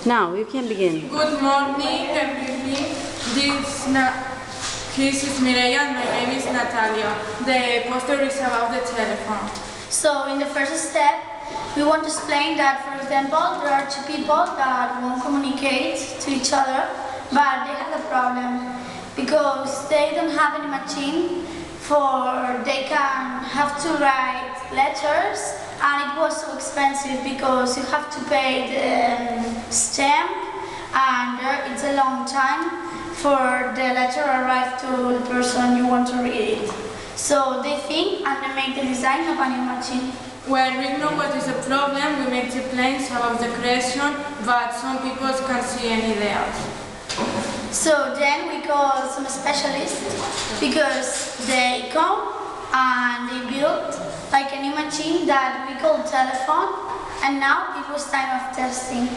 Now you can begin. Good morning, everything. This is Mireia and my name is Natalia. The poster is about the telephone. So in the first step, we want to explain that, for example, there are two people that won't communicate to each other, but they have a problem because they don't have any machine they can have to write letters, and it was so expensive because you have to pay the stamp, and it's a long time for the letter arrive to the person you want to read it. So they think and they make the design of a new machine. When we know what is the problem, we make the plans about the creation, but some people can't see any ideas. So then we call some specialists because they come and they build like a new machine that we call telephone, and now it was time of testing.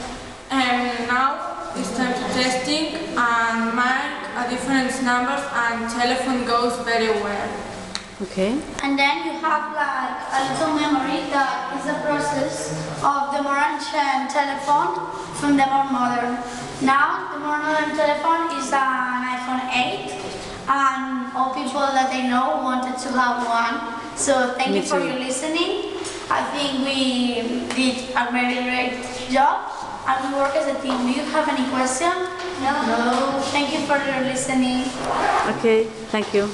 And now it's time to testing and mark a different numbers, and telephone goes very well. Okay. And then you have like a little memory that is the process of the more ancient telephone from the more modern. Now the more modern telephone is an iPhone 8, and all people that I know wanted to have one. So thank you for your listening. I think we did a very great job and we work as a team. Do you have any question? No. Thank you for your listening. Okay, thank you.